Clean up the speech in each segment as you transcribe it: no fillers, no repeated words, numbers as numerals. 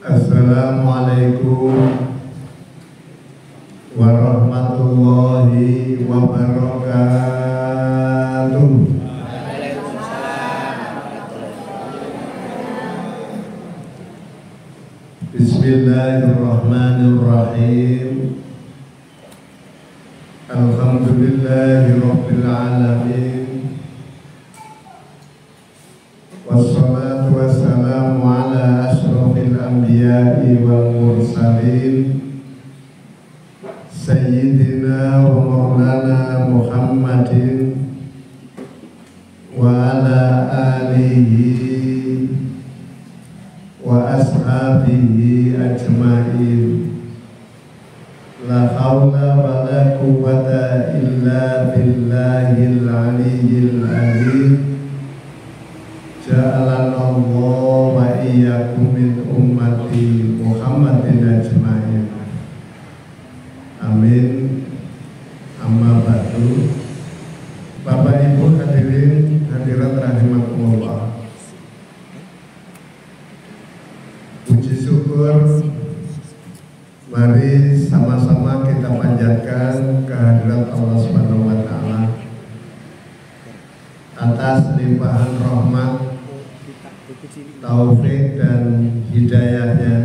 Assalamualaikum warahmatullahi wabarakatuh. Bismillahirrahmanirrahim. Alhamdulillahi rabbil alamin. Wassalatu wassalamu ala asyrafil anbiya'i wal mursalin Sayyidina wa maulana Muhammadin wa ala alihi wa ashabihi ajma'in. La hawla wa la quwwata illa billahil aliyyil azim. Ja'alanallahu wa iyyakum min ummati Muhammadin ajma'in. Amin. Amma ba'du. Bapak Ibu hadirin hadirat rahimakumullah. Puji syukur mari sama-sama kita panjatkan kehadirat Allah Subhanahu wa taala atas limpahan rahmat, taufik dan hidayahnya,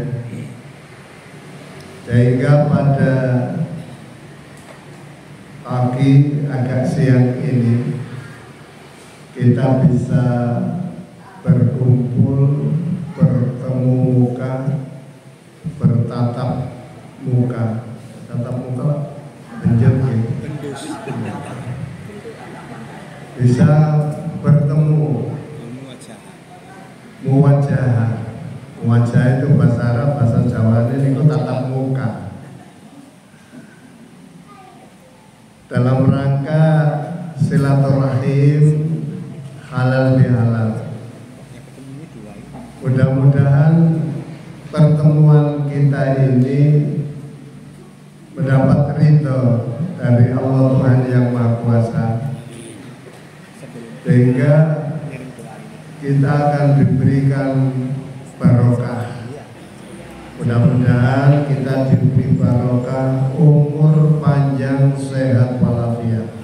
sehingga pada pagi agak siang ini kita bisa berkumpul, bertemu muka, bertatap muka. Tatap muka lanjut ya. Bisa bertemu muwajah. Muwajah itu bahasa Arab, bahasa Jawa ini itu tatap muka. Dalam rangka silaturahim halal bihalal. Mudah-mudahan pertemuan kita ini mendapat ridho dari Allah Tuhan yang Maha Kuasa, sehingga kita akan diberikan barokah. Mudah-mudahan kita diberi barokah umur panjang, sehat walafiat.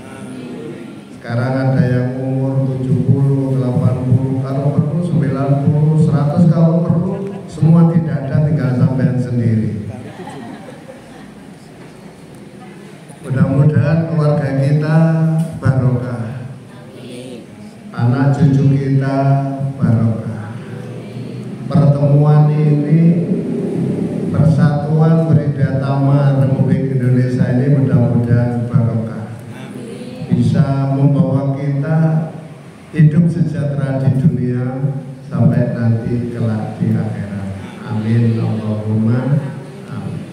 Sekarang ada yang umur 70, 80, kalau perlu 90, 100 kalau perlu, semua tidak ada, tinggal sampean sendiri. Mudah-mudahan keluarga kita barokah, anak cucu kita barokah. Pertemuan ini, persatuan Beridhatama Republik Indonesia ini mudah-mudahan barokah, bisa membawa kita hidup sejahtera di dunia sampai nanti kelak di akhirat. Amin Allahumma amin.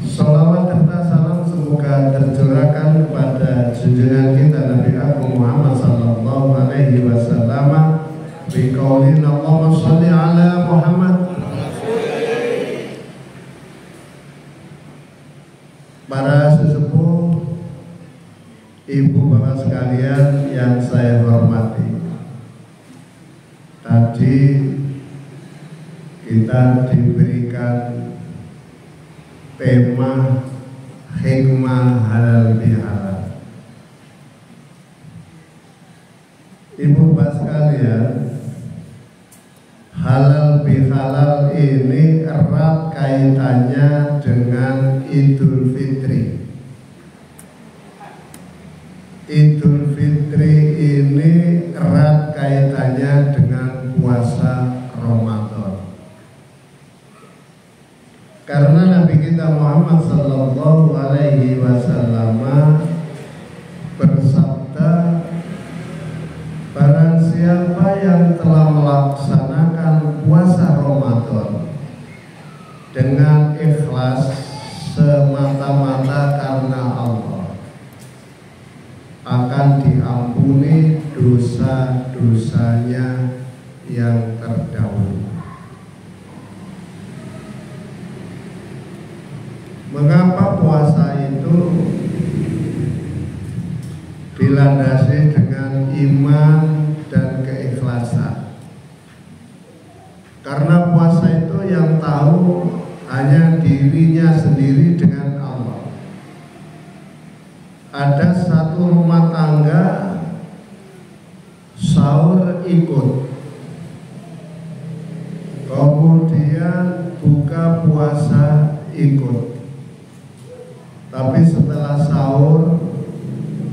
Sholawat serta salam semoga tercurahkan kepada junjungan kita Nabi Agung Muhammad sallallahu alaihi wasallam. Biqaulin Allahumma sholli ala Muhammad. Para sesepuh, ibu bapak sekalian yang saya hormati, tadi kita diberikan tema hikmah halal bihalal. Ibu bapak sekalian, halal bihalal ini erat kaitannya dengan Idul Fitri. Idul Fitri ini erat kaitannya dengan puasa Ramadan. Karena Nabi kita Muhammad sallallahu alaihi wasallam bersabda, barang siapa yang telah melaksanakan puasa Ramadan dengan ikhlas semata-mata karena Allah, akan diampuni dosa-dosanya yang terdahulu. Mengapa puasa itu dilandasi dengan iman dan keikhlasan? Karena puasa itu tahu hanya dirinya sendiri dengan Allah. Ada satu rumah tangga sahur ikut, kemudian buka puasa ikut, tapi setelah sahur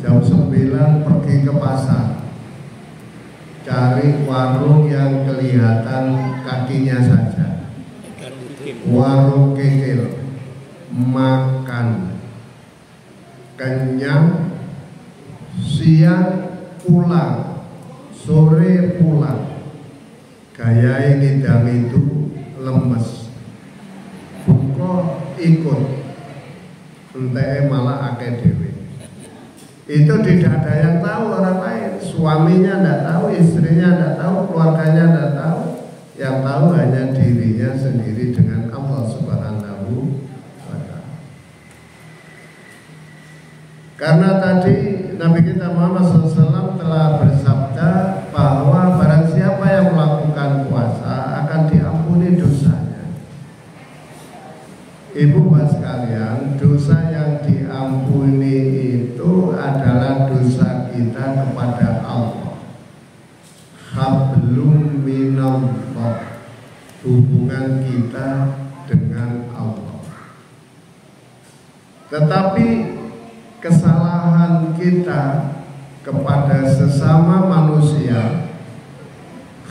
jam 9 pergi ke pasar, cari warung yang kelihatan kakinya saja, warung kikil, makan kenyang, siang pulang, sore pulang. Gaya ngidam itu lemes, buka ikut, entah malah akeh dewe. Itu tidak ada yang tahu orang lain, suaminya tidak tahu, istrinya tidak tahu, keluarganya tidak tahu. Yang tahu hanya dirinya sendiri dengan Allah Subhanahu wa Ta'ala. Karena tadi Nabi kita Muhammad SAW telah bersabda bahwa barang siapa yang melakukan puasa akan diampuni dosanya. Ibu bapak sekalian, dosa yang diampuni itu adalah dosa kita kepada Allah. Hablum minallah, hubungan kita dengan Allah. Tetapi kesalahan kita kepada sesama manusia,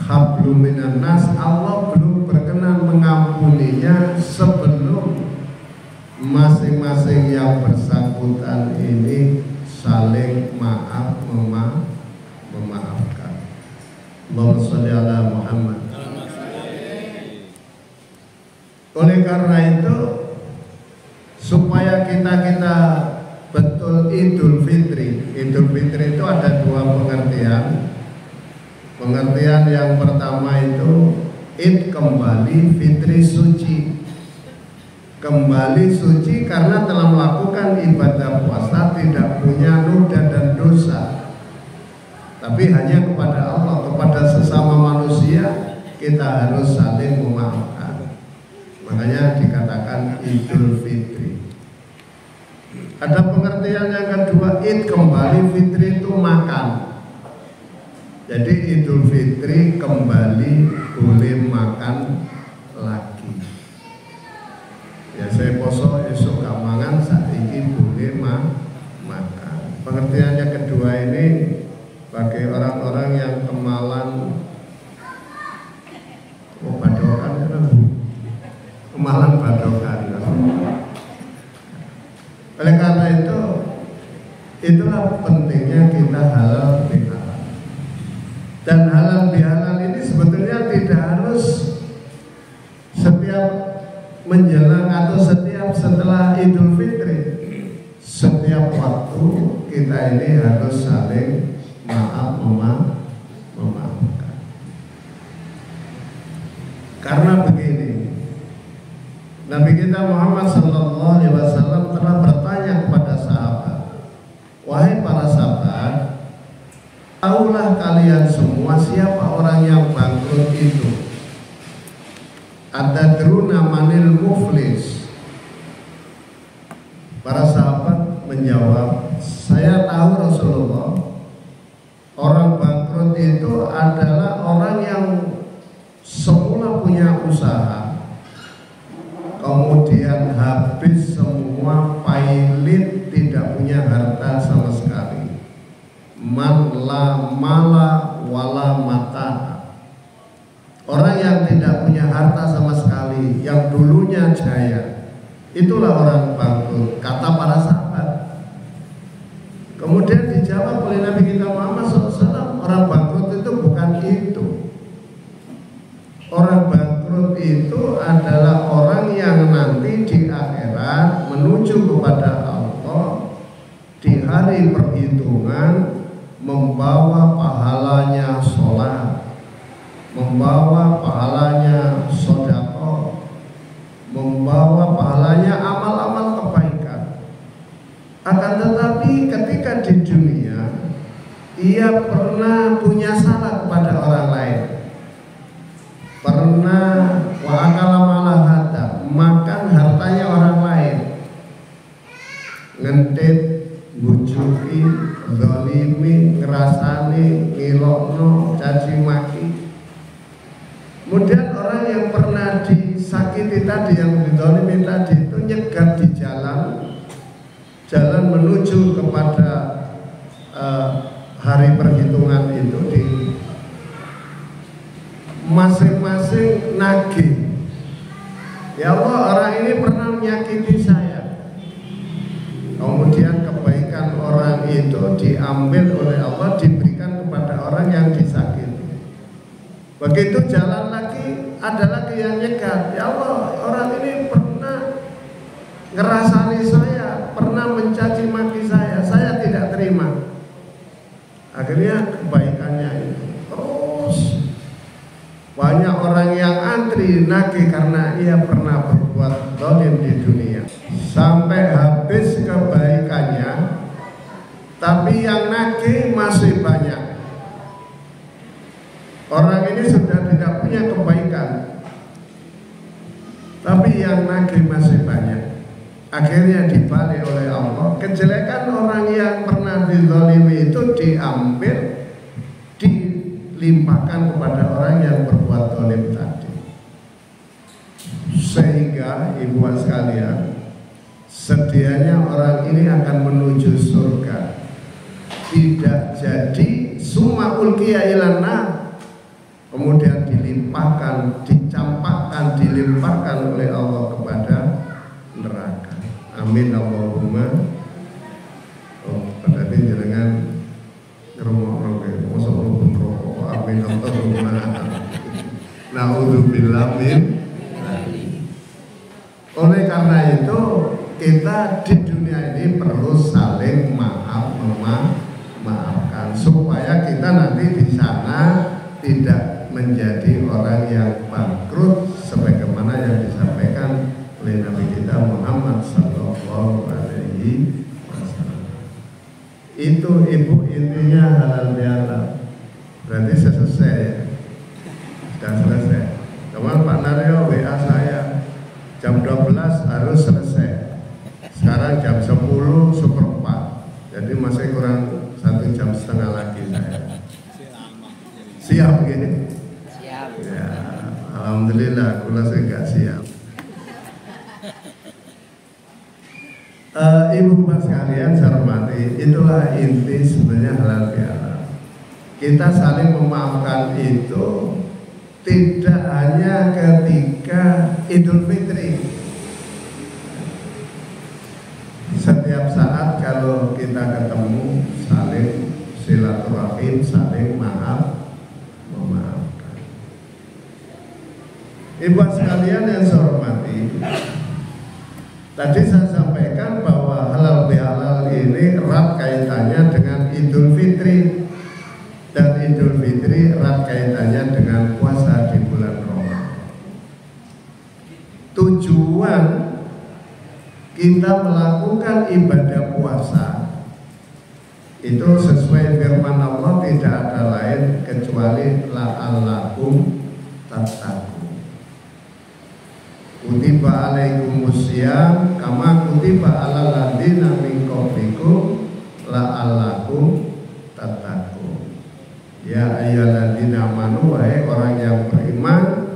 hablum minannas, Allah belum berkenan mengampuninya sebelum masing-masing yang bersangkutan ini saling memaafkan. Allahumma sholli ala Muhammad. Oleh karena itu, supaya kita betul Idul Fitri. Idul Fitri itu ada dua pengertian. Pengertian yang pertama itu Id kembali, Fitri suci. Kembali suci karena telah melakukan ibadah puasa, tidak punya noda dan dosa. Tapi hanya kepada Allah, kepada sesama manusia kita harus saling memaafkan. Makanya dikatakan Idul Fitri. Ada pengertian yang kedua, Id kembali, Fitri itu makan. Jadi Idul Fitri kembali boleh makan lagi. Ya saya poso esok gak mangan, saat ini boleh makan. Pengertian yang kedua ini bagi orang-orang yang kemalan, badokan, kemalan badokan. Oleh karena itu, itulah pentingnya kita halal bihalal. Dan halal bihalal ini sebetulnya tidak harus setiap menjelang atau setiap setelah Idul Fitri. Setiap waktu kita ini harus saling memaafkan. Karena begini, Nabi kita Muhammad SAW telah bertanya kepada sahabat, wahai para sahabat, tahulah kalian semua siapa orang yang bangkrut itu. Atadruna manil muflis? Para sahabat menjawab, saya tahu Rasulullah. Orang bangkrut itu adalah orang yang semula punya usaha, kemudian habis semua, pailit, tidak punya harta sama sekali. Man la mala wala mata. Orang yang tidak punya harta sama sekali, yang dulunya jaya, itulah orang bangkrut, kata para sahabat. Kemudian dijawab oleh Nabi kita Muhammad SAW, orang bangkrut itu bukan itu. Orang bangkrut itu adalah orang yang nanti di akhirat menuju kepada Allah di hari perhitungan, membawa pahalanya sholat, membawa pahalanya sedekah, membawa pahalanya amal-amal kebaikan. Akan tetapi ketika di dunia ia pernah punya salah kepada orang lain, pernah wa akala malahan, Kemudian orang yang pernah disakiti tadi, yang dizalimi tadi itu nyegat di jalan menuju kepada hari perhitungan itu, di masing-masing nagih, ya Allah, orang ini pernah menyakiti saya. Kemudian kebaikan orang itu diambil oleh Allah, diberikan kepada orang yang disakiti. Begitu jalan lagi, ada lagi yang nyegat, ya Allah, orang ini pernah ngerasani saya, pernah mencaci maki saya tidak terima. Akhirnya kebaikannya itu terus banyak orang yang antri nagih karena ia pernah berbuat zalim di dunia, sampai habis kebaikannya, tapi yang nagih masih banyak. Orang ini sudah tidak punya kebaikan, tapi yang nagih masih banyak. Akhirnya dibalik oleh Allah, kejelekan orang yang pernah dizalimi itu diambil, dilimpahkan kepada orang yang berbuat zalim tadi. Sehingga ibu sekalian, sedianya orang ini akan menuju surga, tidak jadi summa ulqiya ilan nar, kemudian dilimpahkan, dicampakkan, dilimpahkan oleh Allah kepada neraka. Amin Allahumma. Berarti jangan ngerumah-rumah mosok rokok. Amin Allahumma. Naudzubillah min. Oleh karena itu kita di dunia ini perlu saling memaafkan, supaya kita nanti di sana tidak menjadi orang yang bangkrut sebagaimana yang disampaikan oleh Nabi kita Muhammad sallallahu alaihi wasallam. Itu ibu intinya halal bihalal. Berarti selesai ya? Sudah selesai. Kemarin Pak Naryo WA saya jam 12 harus selesai. Sekarang jam 10:04. Jadi masih kurang 1,5 jam lagi saya. Siap gini? Siap. Ya, alhamdulillah, kula saya enggak siap. Ibu bapak sekalian saya hormati, itulah inti sebenarnya halal bihalal. Kita saling memaafkan itu tidak hanya ketika Idul Fitri. Setiap saat kalau kita ketemu, saling silaturahim, saling memaafkan. Ibu sekalian yang saya hormati, tadi saya sampaikan bahwa halal bihalal ini erat kaitannya dengan Idul Fitri, dan Idul Fitri erat kaitannya dengan puasa di bulan Ramadan. Tujuan kita melakukan ibadah puasa itu sesuai firman Allah, tidak ada lain kecuali la'allakum tattaqun. Kutiba alaikumusiyam kama kutiba alal ladzina min qablikum la'allakum tattaqun. Ya ayyuhalladzina amanu, wahai orang yang beriman,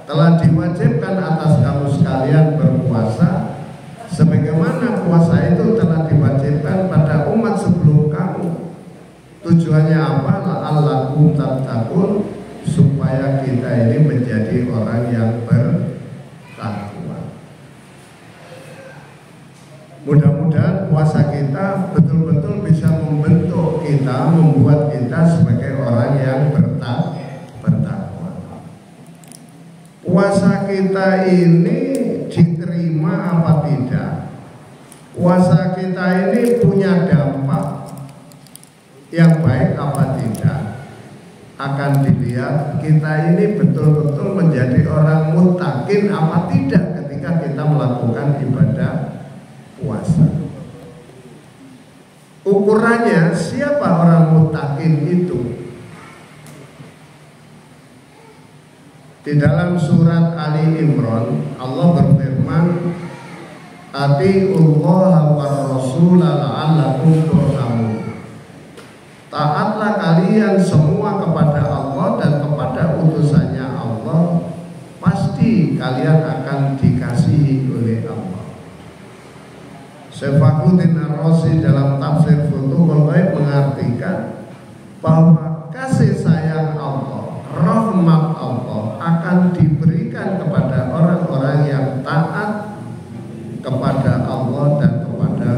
telah diwajibkan atas kamu sekalian berpuasa sebagaimana puasa itu telah diwajibkan pada umat sebelum kamu. Tujuannya apa? La'allakum tattaqun, supaya kita ini menjadi orang yang bertakwa. Mudah-mudahan puasa kita betul-betul bisa membentuk kita, membuat kita sebagai orang yang bertakwa. Puasa kita ini diterima apa tidak? Puasa kita ini punya dampak yang baik apa tidak? Akan dilihat kita ini betul-betul menjadi orang muttaqin apa tidak ketika kita melakukan ibadah puasa. Ukurannya siapa orang muttaqin itu? Di dalam surat Ali Imran Allah berfirman, Atiullaha war rasula la'allakum turhamun. Taatlah kalian semua kepada Allah dan kepada utusannya Allah pasti kalian akan dikasihi oleh Allah. Syekh Fakhruddin Ar-Razi dalam tafsir Futuhul Ghaib mengartikan bahwa kasih sayang Allah, rahmat Allah akan diberikan kepada orang-orang yang taat kepada Allah dan kepada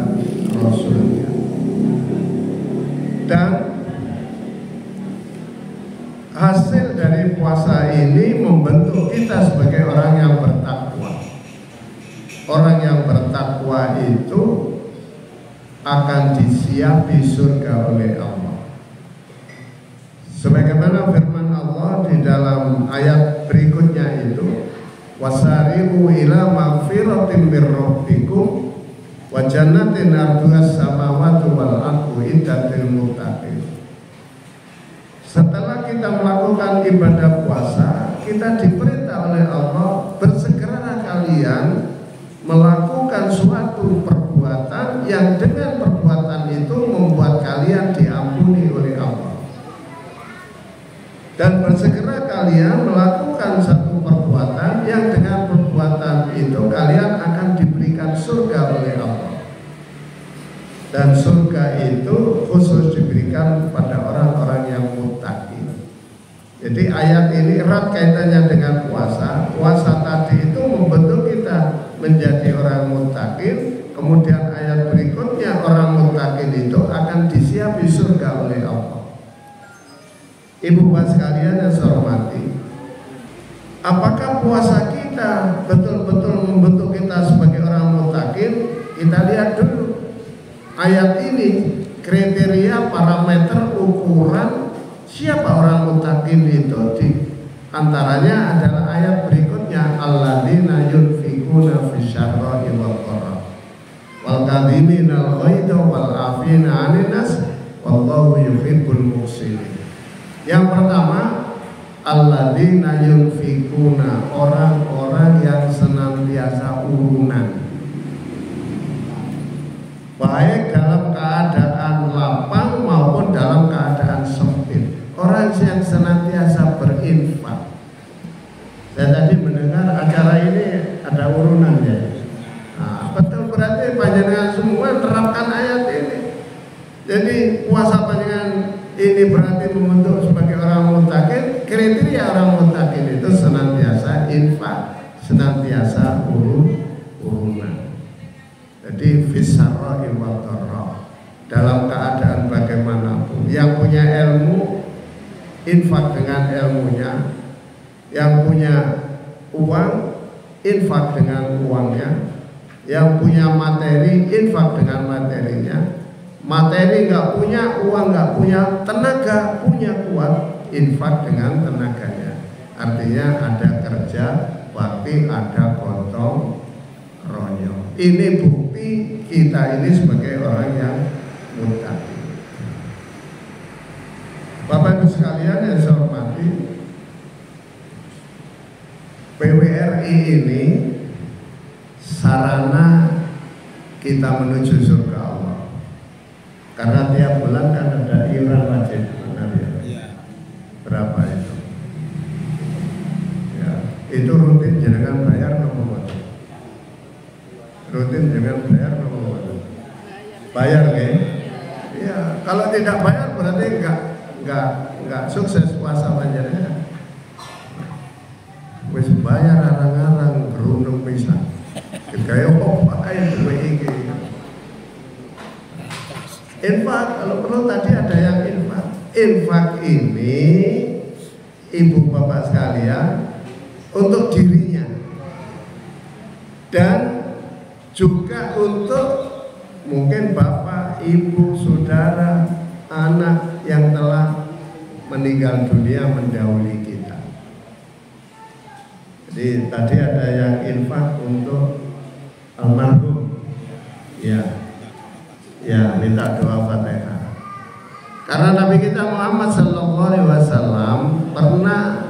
Rasulnya. Dan hasil dari puasa ini membentuk kita sebagai orang yang bertakwa. Orang yang bertakwa itu akan disiapi surga oleh Allah. Sebagaimana firman Allah di dalam ayat berikutnya itu, wasari'u ila magfiratin mir rabbikum wa jannatin arduhas samawati wal ardu iddatil muttaqin. Setelah kita melakukan ibadah puasa, kita diperintah oleh Allah, bersegeralah kalian melakukan suatu perbuatan yang dengan perbuatan itu membuat kalian diampuni oleh Allah. Dan bersegera kalian melakukan satu perbuatan yang dengan perbuatan itu kalian akan diberikan surga oleh Allah. Dan surga itu khusus diberikan pada orang-orang yang muttaqin. Jadi ayat ini erat kaitannya dengan puasa. Puasa tadi itu membentuk kita menjadi orang muttaqin. Kemudian ayat berikutnya, orang muttaqin itu akan disiapi surga oleh Allah. Ibu bapak sekalian yang saya hormati, apakah puasa kita betul-betul membentuk kita sebagai orang muttaqin? Kita lihat dulu ayat ini, kriteria, parameter, ukuran siapa orang muttaqin itu. Di antaranya adalah ayat berikutnya, alladzina yunfikuna fisyarra'i wal dharra wal kadhiminal ghaidha wal 'afina 'anil nas wallahu yuhibbul muhsinin. Yang pertama, alladzina yunfikuna, orang-orang yang senantiasa urunan, baik dalam keadaan lapang maupun dalam keadaan sempit. Orang yang senantiasa berinfak. Saya tadi mendengar acara ini ada urunannya. Nah, betul, berarti panjenengan semua terapkan ayat ini. Jadi puasa panjenengan ini berarti membentuk sebagai orang muttaqin. Kriteria orang muttaqin itu senantiasa infak, senantiasa urunan. Jadi fisarra'i wad dharra, dalam keadaan bagaimanapun. Yang punya ilmu infak dengan ilmunya, yang punya uang infak dengan uangnya, yang punya materi infak dengan materinya. Materi nggak punya, uang nggak punya, tenaga punya, kuat, infak dengan tenaganya. Artinya ada kerja bakti, ada gotong royong. Ini bukti kita ini sebagai orang yang muttaqin. Bapak Ibu sekalian yang saya hormati, PWRI ini sarana kita menuju surga Allah. Karena tiap bulan kan ada iuran wajib, benar ya? Berapa itu? Ya, itu rutin jangan bayar nomor wajib. Rutin jangan bayar nomor wajib. Bayar kan? Ya, kalau tidak bayar berarti enggak sukses puasa panjangnya. Wis bayar arang-arang gerundung pisan. Gaya apa yang duwe iki? Infak, kalau perlu tadi ada yang infak. Infak ini, ibu bapak sekalian, untuk dirinya dan juga untuk mungkin bapak, ibu, saudara, anak yang telah meninggal dunia mendahului kita. Jadi tadi ada yang infak untuk almarhum, ya minta doa Fatihah. Karena Nabi kita Muhammad SAW pernah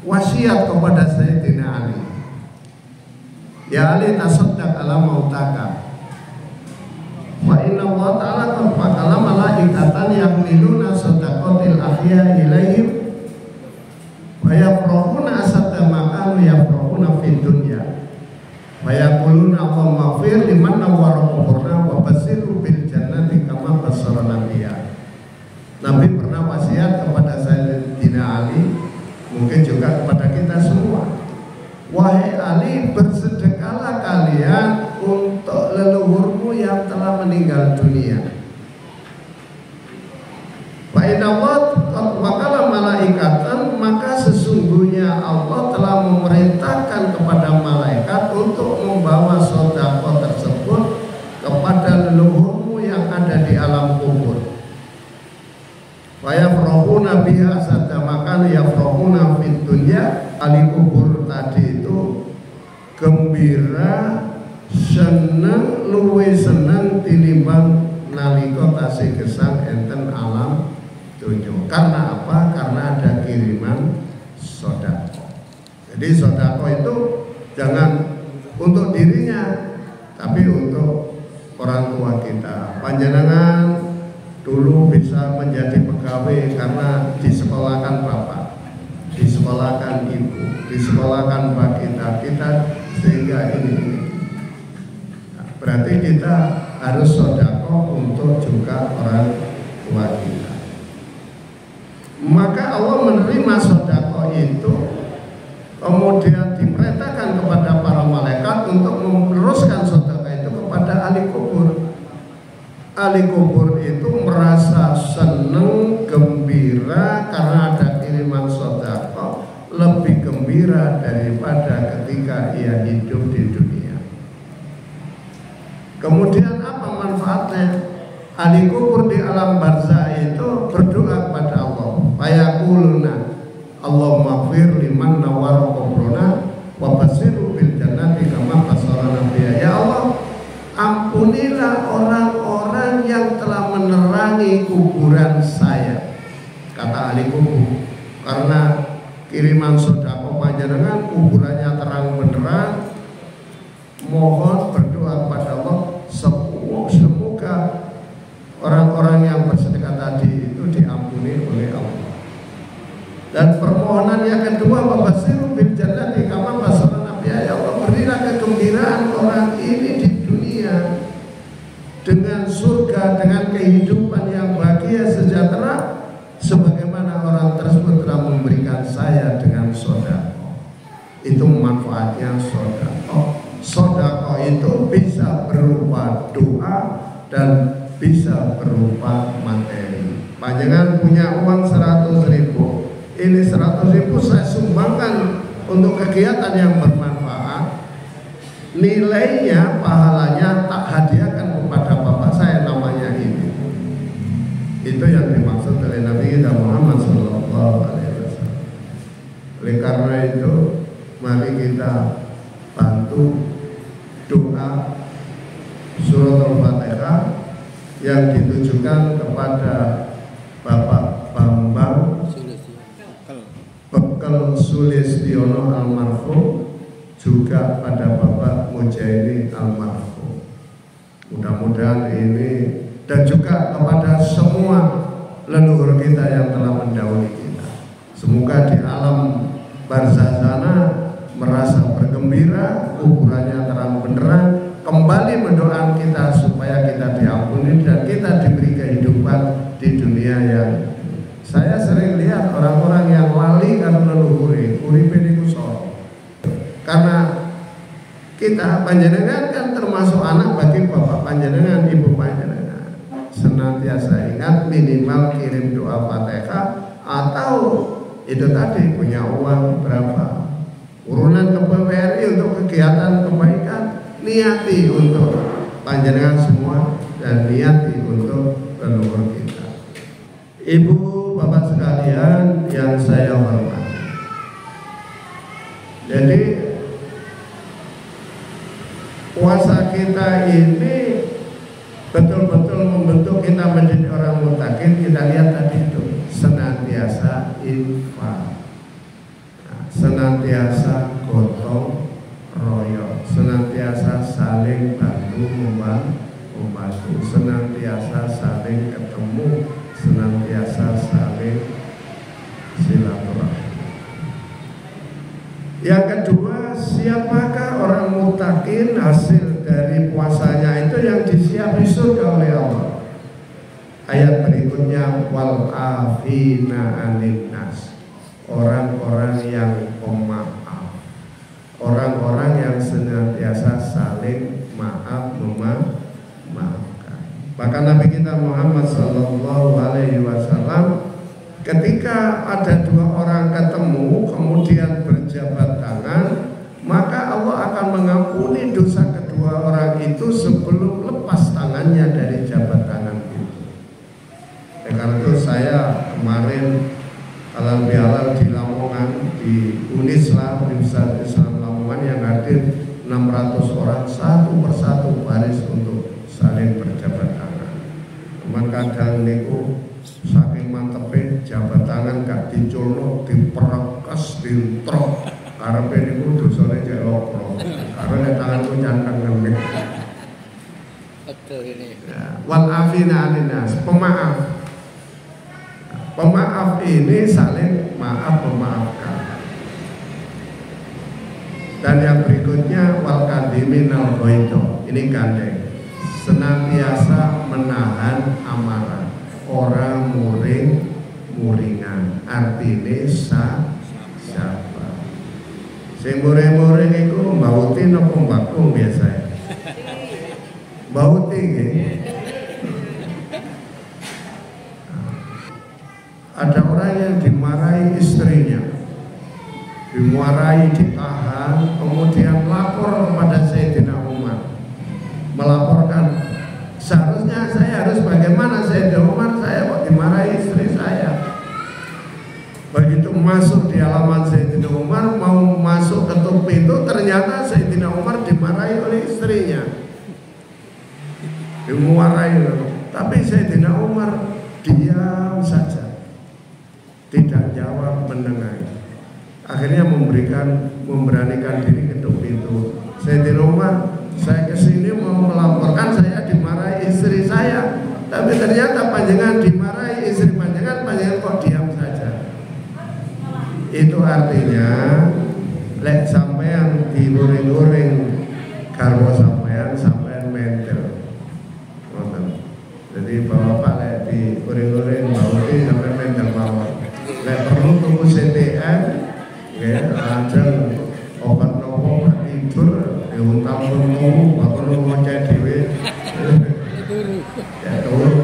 wasiat kepada Sayyidina Ali, ya Ali tasaddaq ala mautaka, wa inna Allah ta'ala qad fa'ala malaikatan yahmiluna sadaqatil ahya ilaihim wa yafrahuna asadda ma kanu yafrahuna fid dunya wa yaquluna Allahumma ighfir liman nawwara quburna wa basyirhu bil jannati kama basyara nabiyya. Nabi pernah wasiat kepada Sayyidina Ali, mungkin juga kepada kita semua. Wahai Ali, bersedekahlah kalian untuk leluhurmu yang telah meninggal dunia. Wa inna wakala malaikatan, maka sesungguhnya Allah telah memerintahkan kepada malaikat untuk membawa sedekah tersebut kepada leluhurmu yang ada di alam kubur. Wa yafrahuna biha sadamakan yafrahuna fid dunya. Ahli kubur tadi itu gembira, seneng, luwe seneng tinimbang nalika tasih gesang enten alam dunya. Karena apa? Karena ada kiriman sedekah. Jadi sedekah itu jangan untuk dirinya, tapi untuk orang tua kita. Panjenengan dulu bisa menjadi pegawai karena disekolahkan bapak, disekolahkan ibu, disekolahkan mbak kita sehingga ini. Nah, berarti kita harus sedekah untuk juga orang tua kita. Maka Allah menerima sedekah itu, kemudian diperintahkan kepada para malaikat untuk meneruskan sedekah itu kepada ahli kubur. Ahli kubur itu merasa senang, gembira karena ada kiriman sedekah, lebih gembira daripada ketika ia hidup di dunia. Kemudian apa manfaatnya? Ahli kubur di alam barzah itu berdoa kepada Allah. Fayaquluna Allahumma ighfir liman nawwara quburana wa basyirhu bil jannati kama basyara nabiyya. Ya Allah, ampunilah orang-orang yang telah menerangi kuburan saya, kata ahli kubur. Karena kiriman sedekah panjenengan kuburannya terang benderang, mohon berdoa kepada Allah semoga orang-orang yang bersedekah tadi itu diampuni oleh Allah. Dan permohonan yang kedua, wabasiru bil jannati kama basyara nabiyya. Ya Allah, berilah kegembiraan orang ini di dunia dengan surga, dengan kehidupan yang bahagia sejahtera, sebagaimana orang tersebut telah memberikan saya dengan sedekah. Itu manfaatnya sedekah. Sedekah itu bisa berupa doa dan bisa berupa materi. Panjenengan punya uang 100.000, ini 100.000 saya sumbangkan untuk kegiatan yang bermanfaat. Nilainya, pahalanya tak hadiahkan kepada bapak saya, namanya ini. Itu yang dimaksud oleh Nabi kita Muhammad SAW. Oleh karena itu, mari kita bantu doa surat Al-Fatihah yang ditujukan kepada Bapak Bambang Bekal Sulistiono almarhum, juga pada Bapak Mujairi almarhum. Mudah-mudahan ini, dan juga kepada semua leluhur kita yang telah mendahului kita, semoga di alam barzah sana merasa bergembira, kuburannya terang benderang, kembali mendoakan kita supaya kita diampuni dan kita diberi kehidupan di dunia yang. Saya sering lihat orang-orang yang lali karena leluhur uripe niku soro. Karena kita panjenengan kan termasuk anak bagi bapak panjenengan, ibu panjenengan. Senantiasa ingat minimal kirim doa Fatihah, atau itu tadi punya uang berapa, urunan ke PWRI untuk kegiatan kebaikan, niati untuk panjenengan semua dan niati untuk leluhur kita. Ibu bapak sekalian yang saya hormati, jadi puasa kita ini betul-betul membentuk kita menjadi orang muttaqin. Kita lihat tadi itu senantiasa infak, senantiasa gotong royong, senantiasa saling bantu membantu, senantiasa saling ketemu, senantiasa saling silaturahmi. Yang kedua, siapakah orang muttaqin? Hasil dari puasanya itu yang disiapi surga oleh Allah. Ayat berikutnya, wal afina anin nas, orang-orang yang pemaaf, orang-orang yang senantiasa saling maaf memaafkan. Bahkan Nabi kita Muhammad sallallahu alaihi wasallam ketika ada dua orang ketemu kemudian berjabat tangan, maka Allah akan mengampuni dosa kedua orang itu sebelum lepas tangannya dari jabat tangan itu. Karena itu saya kemarin halal bihalal di Lamongan, di Unisla, Universitas Islam Lamongan, yang hadir 600 orang satu persatu baris untuk saling berjabat tangan. Cuman kadang niku saking mantepnya jabat tangan gak diculno, diperekas, dintrok, karepe niku dosane cek lopro. Karena tanganku cantang ngelik. Betul ini. Ya, wal afina aninnas, pemaaf. Pemaaf ini saling maaf memaafkan. Dan yang berikutnya wal kadiminal ghaidha. Ini gandeng. Senantiasa menahan amarah. Orang muringan. Artinya siapa? Sing muring-muring iku mbauti napa mbakung biasa. Mbauti nggih. Ada orang yang dimarahi istrinya, dimarahi, ditahan, kemudian lapor kepada Sayyidina Umar, melaporkan, seharusnya saya harus bagaimana Sayyidina Umar, saya kok dimarahi istri saya. Begitu masuk di halaman Sayyidina Umar, mau masuk ketuk pintu, ternyata Sayyidina Umar dimarahi oleh istrinya, dimarahi. Tapi Sayyidina Umar diam saja, tidak jawab, mendengar. Akhirnya memberanikan diri ketuk pintu. Sayyidina Umar, saya kesini mau melaporkan saya dimarahi istri saya, tapi ternyata panjenengan dimarahi istri panjenengan kok diam saja. Itu artinya lek sampean diluring-luring garwa sampean mental. Jadi bapak lek diluring-luring bauti sampean mental mawon. Lek perlu tunggu CTN, ya, ajeng obat nopo tidur, diuntang tunggu, bapak perlu ngoceh dewe, ya turun.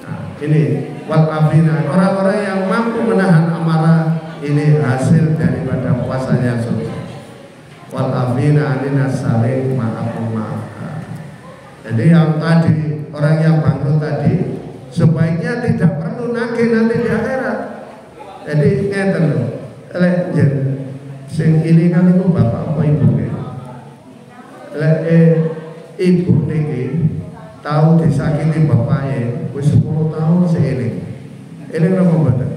Nah, ini wal afina, orang-orang yang mampu menahan amarah, ini hasil daripada puasanya surga. Wal afina anina saling maaf-maafkan. Jadi yang tadi orang yang bangkrut tadi sebaiknya tidak perlu nagih nanti di akhirat. Jadi ngeten lho. Lek sing ini kan iku bapak apa ibu ke? Lek ibu niki tahu disakiti bapaknya wis 10 tahun seiling. Eling napa mboten?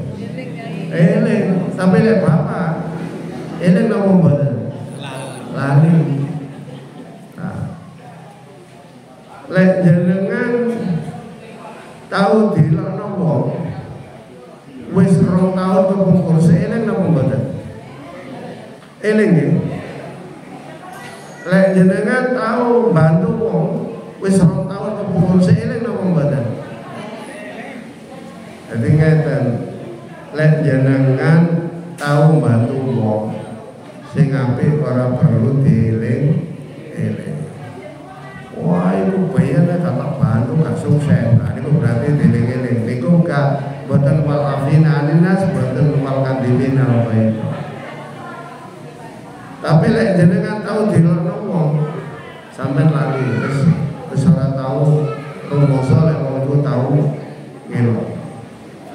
Eling, tapi lek bapak eling napa mboten? Lali. Nah. Lek jenengan tahu dilokno wong wis 2 tahun kepungkur seeling napa mboten? Eling nggih. Lek jenengan tahu bantu wong wis 2 tahun kepungkur seeling napa mboten? Jadi ngeten, lek jenengan tahu bantu wong sing apik ora perlu dieling-eling. Wah, itu bayarnya kata bantu gak sukses. Nah, itu berarti dieling-eling. Niku gak boten wal afina aninas, boten wal kadimina baik. Tapi lek jenengan tahu dilokno wong sampean lagi wis ora tahu rumoso lek wong iku tahu ngelok.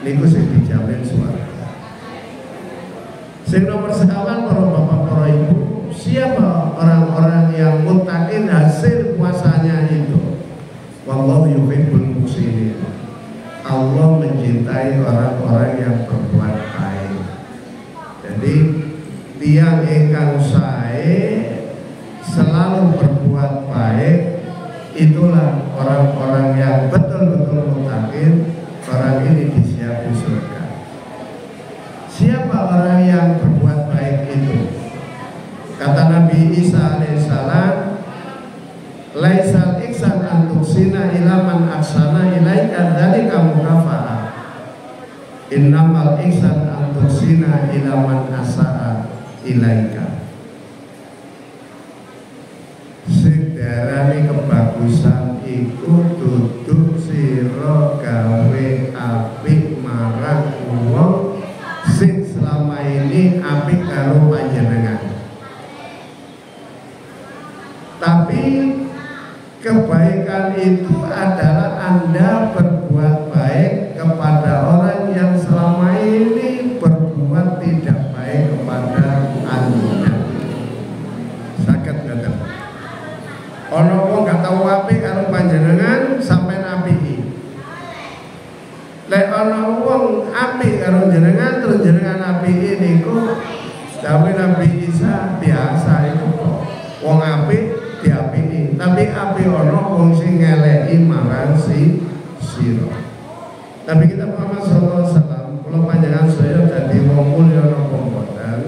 Niku sing dijamin swarga. Sing nomor sekawan para bapak para ibu, siapa orang-orang yang muttaqin hasil puasanya itu? Wallahu yuhibbul muhsinin. Allah mencintai orang-orang yang berbuat baik. Jadi tiang ingkang sae selalu berbuat baik, itulah orang-orang yang betul-betul muttaqin. Orang ini disiapi surga. Siapa orang yang berbuat baik Kata Nabi Isa alaihissalam, laisal iksan antuksina ilaman aksana ilaika dzalika mukafa'ah. Innamal iksan antuksina ilaman asa'a ilaika. Sedarani kebagusan iku duduk sira gawe apik marang wong sing selama ini apik karo panjenengan. Tapi kebaikan itu adalah Anda berbuat baik kepada orang yang selama ini berbuat tidak baik kepada Anda. Sakit nggak? Ono wong gak tau apik karo panjenengan sampai nabi. Lek ono wong apik karo jenengan terus jenengan apik niku dawuh Nabi Isa biasa iku kok. Wong apik diapiki, tapi apik ono wong sing ngeleki marang sira. Tapi kita Muhammad sallallahu alaihi wasallam kula panjenengan saya dadi wong mulya napa mboten.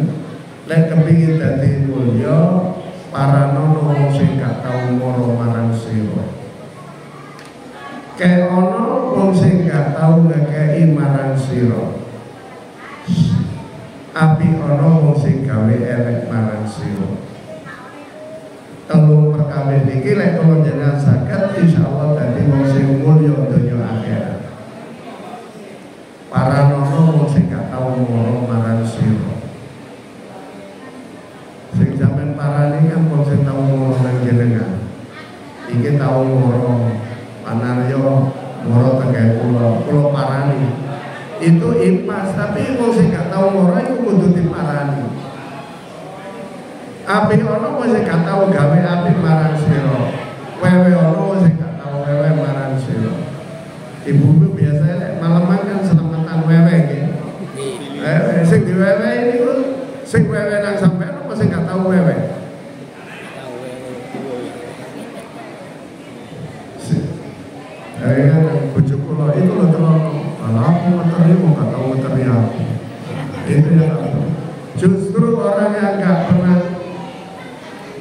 Lek kepingin dadi mulya para nono wong sing gak tau moro marang sira. Kayak ono wong sing gak tau ngekeki marang sira. Api ono wong sing gawe elek marang sira. Telu perkawis niki lek kula jenengan saged insyaallah dadi wong sing mulya donya akhirat. Para nono wong sing gak tau moro marang sira. Sing sampean parani kan wong sing tau moro nang jenengan. Iki tau moro panaryo moro tengah kula parani. Itu impas, tapi wong sing gak tau moro iku kudu diparani. Api ono wong sing gak tau gawe api marang sira. Wewe ono wong sing gak tau wewe marang sira. Ibu-ibu biasa lek maleman kan selamatan wewe nggih. Sing diwewe niku sing wewe nang sampean apa sing gak tau wewe? Kan bojo kula itu lho terus aku ngeteri kok gak tau ngeteri aku. Itu yang justru orang yang gak pernah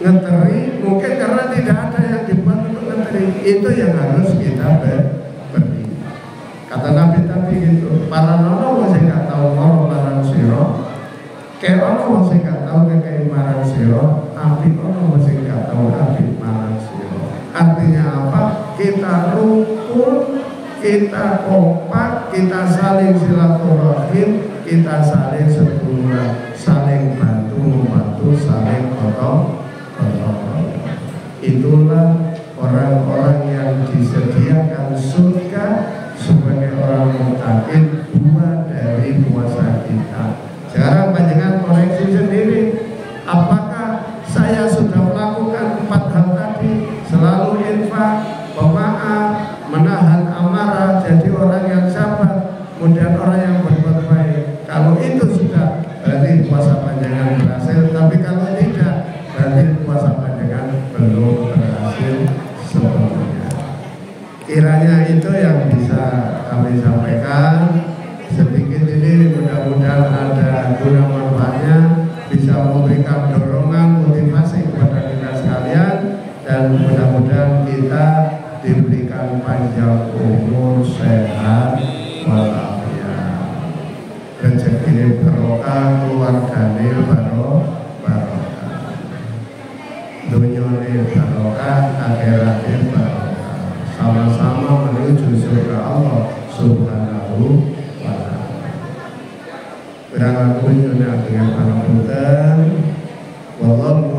ngeteri mungkin karena tidak ada yang dibuat untuk ngeteri, itu yang harus kita beri. Kata Nabi tadi gitu, para nono sing gak tau moro marang sira, kayak ono sing gak tau ngekeki marang sira, api ono sing gak tau api marang sira. Artinya apa? Kita rukun, kita kompak, kita saling silaturahim, kita saling sedulur, saling bantu membantu, saling gotong. Itulah orang-orang yang disediakan surga sebagai orang muttaqin, buah dari puasa kita. Sekarang panjenengan koreksi sendiri, apakah saya sudah melakukan 4 hal tadi, selalu infak, pemaaf, menahan amarah, jadi orang yang sabar, kemudian orang yang berbuat baik. Kalau itu sudah, berarti puasa panjenengan berhasil. Tapi kalau tidak, berarti puasa panjenengan belum berhasil sepenuhnya. Kiranya itu yang bisa kami sampaikan. Sedikit ini mudah-mudahan ada guna manfaatnya, bisa memberikan dorongan motivasi kepada kita sekalian, dan mudah-mudahan kita diberikan panjang umur, sehat walafiat, rezeki barokah, keluargane barokah, dunyane barokah, akhirate barokah, sama-sama menuju surga Allah Subhanahu wa ta'ala. Kurang aku nyunak dengan pangapunten, wallahu